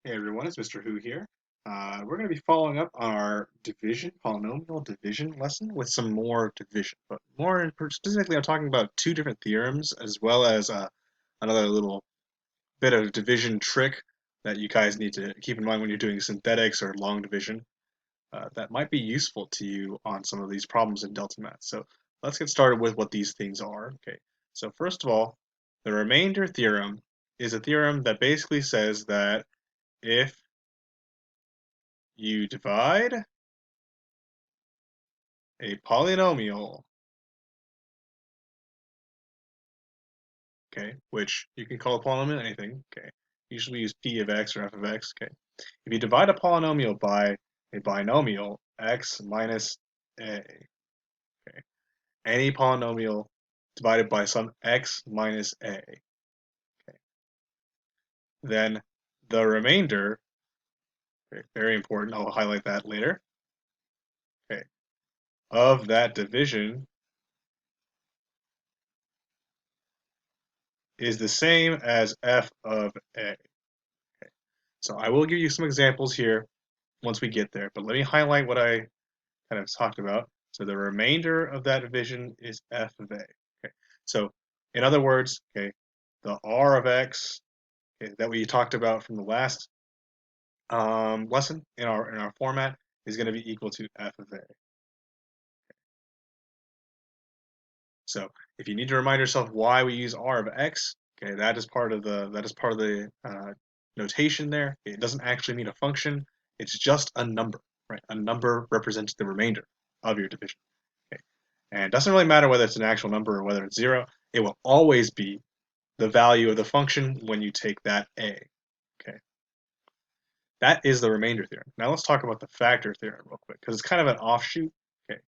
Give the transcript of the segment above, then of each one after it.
Hey everyone, it's Mr. Who here. We're going to be following up on our polynomial division lesson with some more division, but specifically I'm talking about two different theorems as well as another little bit of division trick that you guys need to keep in mind when you're doing synthetics or long division that might be useful to you on some of these problems in Delta Math. So let's get started with what these things are. Okay, so first of all, the remainder theorem is a theorem that basically says that if you divide a polynomial, okay, which you can call a polynomial anything, okay. Usually we use p of x or f of x, okay. If you divide a polynomial by a binomial x minus a, okay, any polynomial divided by some x minus a, okay, then the remainder, okay, very important, I'll highlight that later, okay, of that division is the same as f of a. So I will give you some examples here once we get there, but let me highlight what I kind of talked about. So the remainder of that division is f of a. Okay. So in other words, okay, the r of x, okay, that we talked about from the last lesson in our format is going to be equal to f of a. So if you need to remind yourself why we use r of x, okay, that is part of the notation there. It doesn't actually mean a function; it's just a number, right? A number represents the remainder of your division. Okay, and it doesn't really matter whether it's an actual number or whether it's zero. It will always be the value of the function when you take that a. Okay, that is the remainder theorem. Now let's talk about the factor theorem real quick because it's kind of an offshoot. Okay,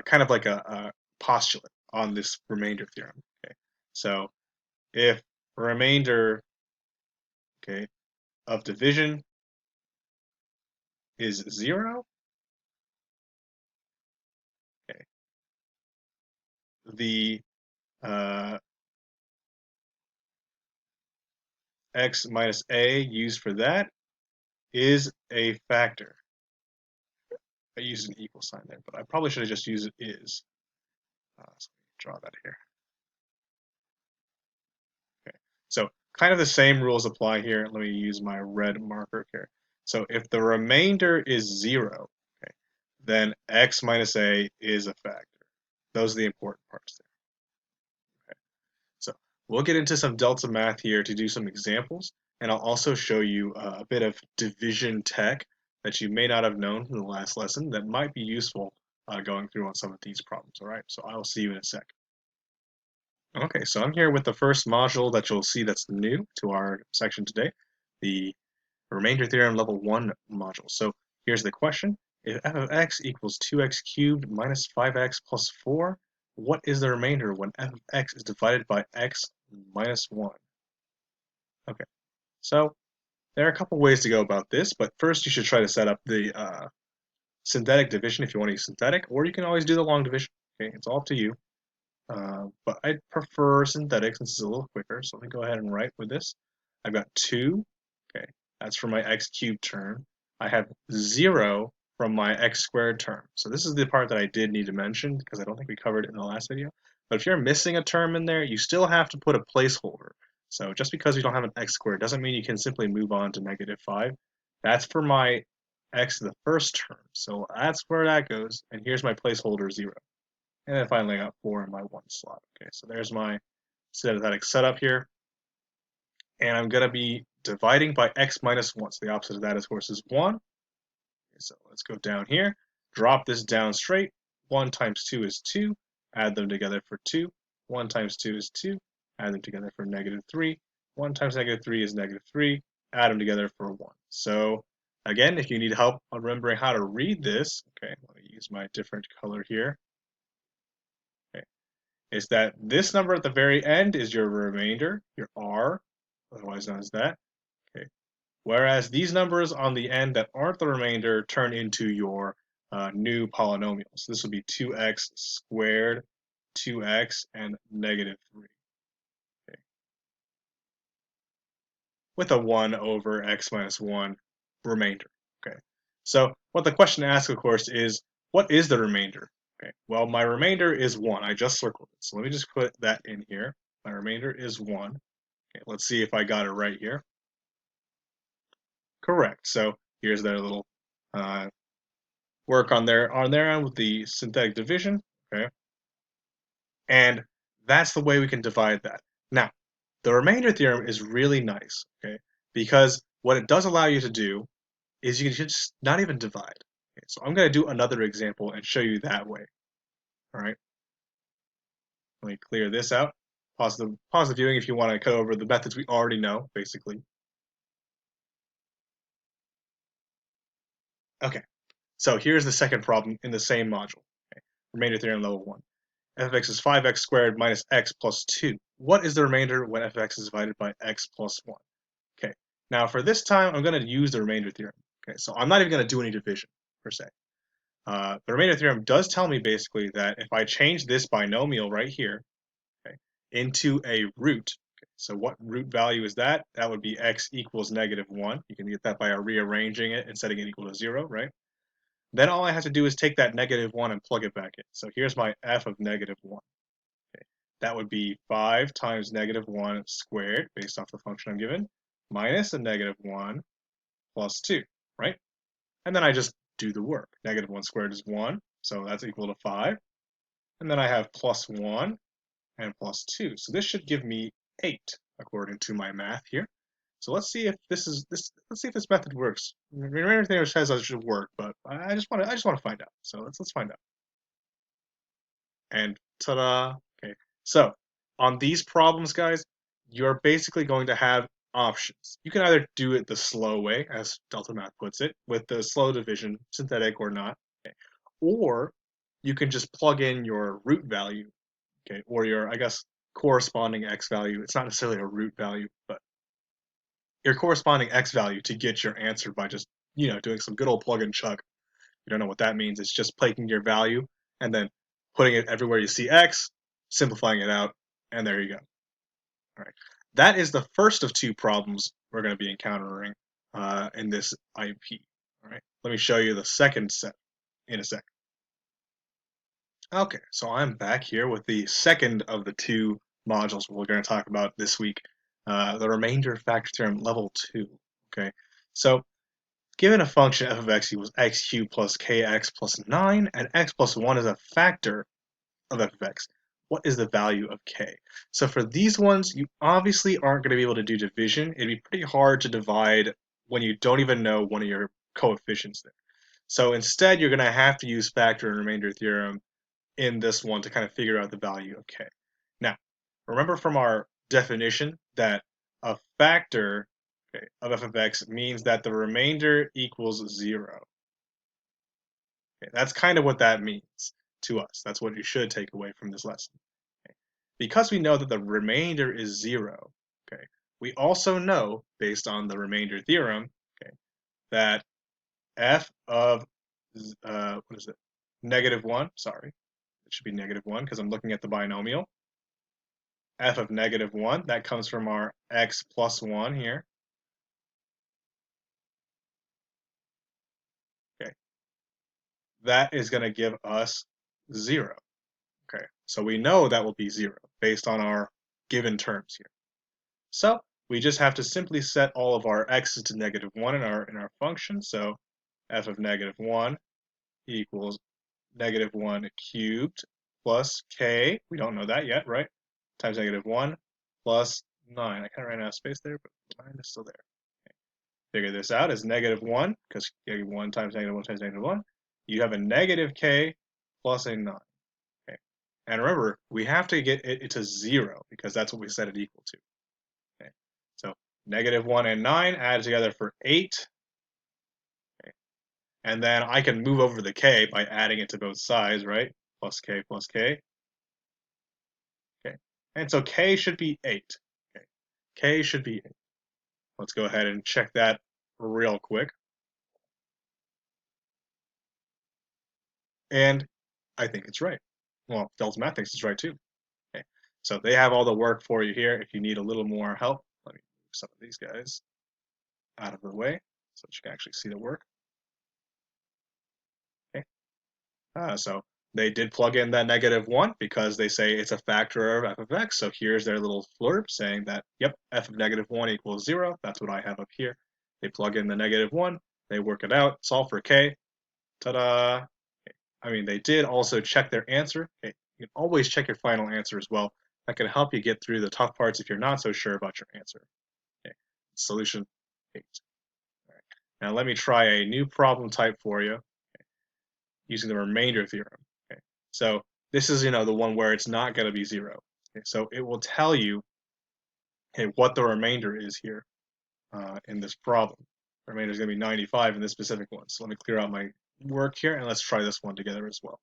kind of like a postulate on this remainder theorem. Okay, so if remainder, okay, of division is zero, okay, the uh, x minus a used for that is a factor. I used an equal sign there, but I probably should have just used it is. So let me draw that here. Okay, so kind of the same rules apply here. Let me use my red marker here. So if the remainder is zero, okay, then x minus a is a factor. Those are the important parts there. Okay. So we'll get into some delta math here to do some examples, and I'll also show you a bit of division tech that you may not have known from the last lesson that might be useful going through on some of these problems. All right, so I'll see you in a sec. Okay, so I'm here with the first module that you'll see that's new to our section today, the remainder theorem level 1 module. So here's the question. If f of x equals 2x cubed minus 5x plus 4, what is the remainder when f of x is divided by x minus 1? Okay, so there are a couple ways to go about this, but first you should try to set up the synthetic division if you want to use synthetic, or you can always do the long division. Okay, it's all up to you. But I prefer synthetic since it's a little quicker. So let me go ahead and write with this. I've got 2. Okay, that's for my x cubed term. I have 0 from my x squared term. So this is the part that I did need to mention because I don't think we covered it in the last video. But if you're missing a term in there, you still have to put a placeholder. So just because you don't have an x squared doesn't mean you can simply move on to -5. That's for my x in the first term. So that's where that goes. And here's my placeholder 0. And then finally I got 4 in my 1 slot. Okay, so there's my synthetic setup here. And I'm going to be dividing by x minus 1. So the opposite of that, of course, is 1. Okay, so let's go down here. Drop this down straight. 1 times 2 is 2. Add them together for 2. 1 times 2 is 2. Add them together for -3. 1 times -3 is -3. Add them together for 1. So again, if you need help on remembering how to read this, okay, let me use my different color here. Okay, is that this number at the very end is your remainder, your r, otherwise known as that. Okay. Whereas these numbers on the end that aren't the remainder turn into your new polynomial. So this would be 2x squared, 2x, and -3. Okay. with a 1 over x minus 1 remainder. Okay. So what the question asks, of course, is what is the remainder? Okay. Well, my remainder is 1. I just circled it. So let me just put that in here. My remainder is 1. Okay, let's see if I got it right here. Correct. So here's their little work on their end with the synthetic division. Okay. And that's the way we can divide that. Now, the remainder theorem is really nice, okay? Because what it does allow you to do is you can just not even divide. Okay, so I'm going to do another example and show you that way. All right. Let me clear this out. Pause the viewing if you want to cut over the methods we already know, basically. Okay. So here's the second problem in the same module. Okay. Remainder theorem level 1. f of x is 5x squared minus x plus 2. What is the remainder when f of x is divided by x plus 1? Okay, now for this time, I'm going to use the remainder theorem. Okay, so I'm not even going to do any division, per se. The remainder theorem does tell me basically that if I change this binomial right here, okay, into a root, okay, so what root value is that? That would be x equals -1. You can get that by rearranging it and setting it equal to 0, right? Then all I have to do is take that -1 and plug it back in. So here's my f of -1. Okay, that would be 5 times -1 squared, based off the function I'm given, minus a -1 plus 2, right? And then I just do the work. -1 squared is 1, so that's equal to 5. And then I have plus 1 and plus 2. So this should give me 8, according to my math here. So let's see if let's see if this method works. Everything says it should work, but I just want to find out. So let's find out. And ta-da! Okay, so on these problems, guys, you're basically going to have options. You can either do it the slow way, as Delta Math puts it, with the slow division, synthetic or not, okay, or you can just plug in your root value, okay, or your, I guess, corresponding x value. It's not necessarily a root value, but your corresponding x value to get your answer by just, doing some good old plug and chug. You don't know what that means. It's just taking your value and then putting it everywhere you see x, simplifying it out, and there you go. All right. That is the first of two problems we're going to be encountering in this IEP. All right. Let me show you the second set in a second. Okay, so I'm back here with the second of the two modules we're going to talk about this week, the remainder factor theorem level 2. Okay, so given a function f of x equals x cubed plus kx plus 9, and x plus 1 is a factor of f of x, what is the value of k? So for these ones, you obviously aren't going to be able to do division. It'd be pretty hard to divide when you don't even know one of your coefficients there. So instead, you're going to have to use factor and remainder theorem in this one to kind of figure out the value of k. Now, remember from our definition that a factor, okay, of f of x means that the remainder equals 0. Okay, that's kind of what that means to us. That's what you should take away from this lesson. Okay. Because we know that the remainder is 0, okay, we also know, based on the remainder theorem, okay, that f of, what is it, -1, sorry, it should be -1 because I'm looking at the binomial. F of -1, that comes from our x plus 1 here. Okay, that is going to give us 0. Okay, so we know that will be 0 based on our given terms here. So we just have to simply set all of our x's to -1 in our function. So f of -1 equals -1 cubed plus k, we don't know that yet, right? Times -1 plus 9. I kind of ran out of space there, but 9 is still there. Okay. Figure this out as -1, because 1 times -1 times -1. You have a negative k plus a 9. Okay. And remember, we have to get it to 0, because that's what we set it equal to. Okay. So -1 and 9 add together for 8. Okay. And then I can move over the k by adding it to both sides, right? Plus k plus k. Okay. And so k should be 8. Okay. K should be 8. Let's go ahead and check that real quick. And I think it's right. Well, Delta Math thinks it's right too. Okay. So they have all the work for you here. If you need a little more help, let me move some of these guys. out of the way so that you can actually see the work. Okay. So they did plug in that -1 because they say it's a factor of f of x. So here's their little blurb saying that, yep, f of -1 equals 0. That's what I have up here. They plug in the -1, they work it out, solve for k. Ta-da! I mean, they did also check their answer. Okay. You can always check your final answer as well. That can help you get through the tough parts if you're not so sure about your answer. Okay. Solution 8. All right. Now let me try a new problem type for you using the remainder theorem. Okay. So this is, the one where it's not going to be 0. Okay. So it will tell you, what the remainder is here in this problem. The remainder is going to be 95 in this specific one. So let me clear out my work here and let's try this one together as well.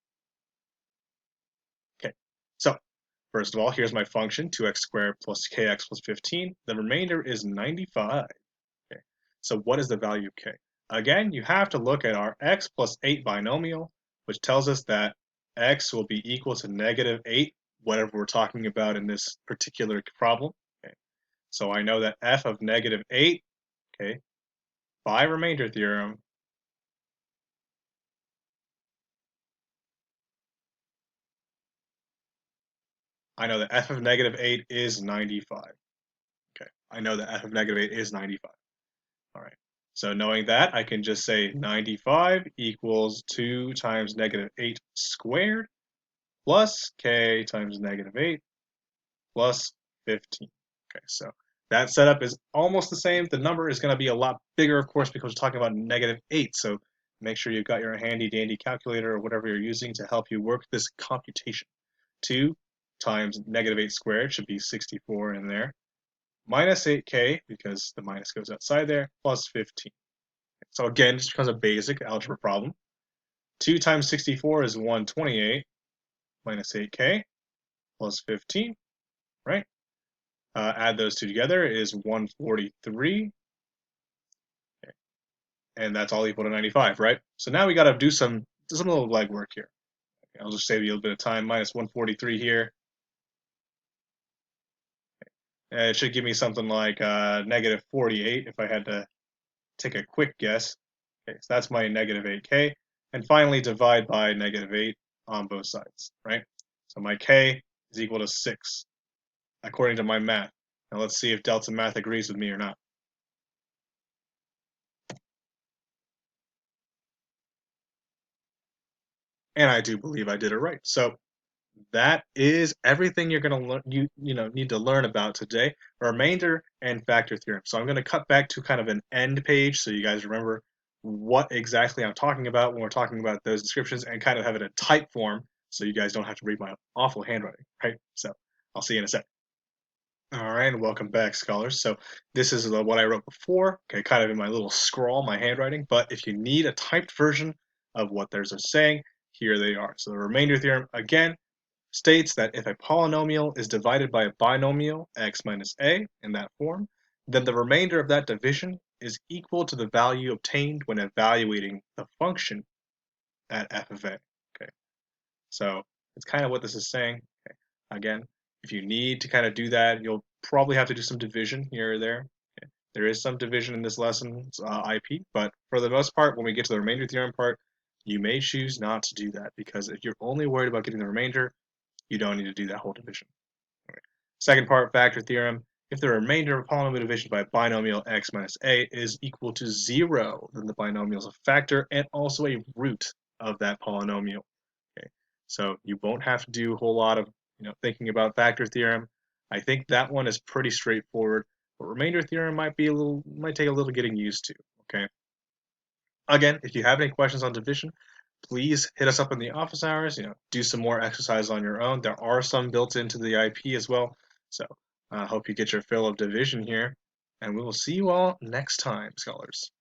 Okay. So first of all, here's my function, 2x squared plus kx plus 15. The remainder is 95. Okay. So what is the value of k? Again, you have to look at our x plus 8 binomial, which tells us that x will be equal to -8, whatever we're talking about in this particular problem. Okay. So I know that f of -8, okay, by remainder theorem, I know that f of -8 is 95. Okay, I know that f of -8 is 95. All right. So knowing that, I can just say 95 equals 2 times -8 squared plus k times -8 plus 15. Okay, so that setup is almost the same. The number is going to be a lot bigger, of course, because we're talking about -8. So make sure you've got your handy dandy calculator or whatever you're using to help you work this computation. 2 times -8 squared should be 64 in there, minus 8k, because the minus goes outside there, plus 15. So again, just becomes a basic algebra problem. 2 times 64 is 128, minus 8k, plus 15, right? Add those two together is 143, okay. And that's all equal to 95, right? So now we got to do some little legwork here. Okay, I'll just save you a little bit of time. Minus 143 here. It should give me something like -48 if I had to take a quick guess. Okay, so that's my -8k. And finally, divide by -8 on both sides, right? So my k is equal to 6, according to my math. Now let's see if Delta Math agrees with me or not. And I do believe I did it right. So that is everything you're going to learn. Need to learn about today: remainder and factor theorem. So I'm going to cut back to kind of an end page so you guys remember what exactly I'm talking about when we're talking about those descriptions, and kind of have it in type form so you guys don't have to read my awful handwriting, right? So I'll see you in a sec. All right, and welcome back, scholars. So this is what I wrote before, okay, kind of in my little scrawl, my handwriting. But if you need a typed version of what there's a saying, here they are. So the remainder theorem, again, states that if a polynomial is divided by a binomial, x minus a, in that form, then the remainder of that division is equal to the value obtained when evaluating the function at f of a. Okay, so that's kind of what this is saying. Okay. Again, if you need to kind of do that, you'll probably have to do some division here or there. Okay. There is some division in this lesson's IP, but for the most part, when we get to the remainder theorem part, you may choose not to do that, because if you're only worried about getting the remainder, you don't need to do that whole division. Okay. Second part, factor theorem. If the remainder of a polynomial division by a binomial x minus a is equal to 0, then the binomial is a factor and also a root of that polynomial. Okay. So you won't have to do a whole lot of thinking about factor theorem. I think that one is pretty straightforward, but remainder theorem might take a little getting used to. Okay. Again, if you have any questions on division, please hit us up in the office hours. Do some more exercise on your own. There are some built into the IP as well. So I hope you get your fill of division here, and we will see you all next time, scholars.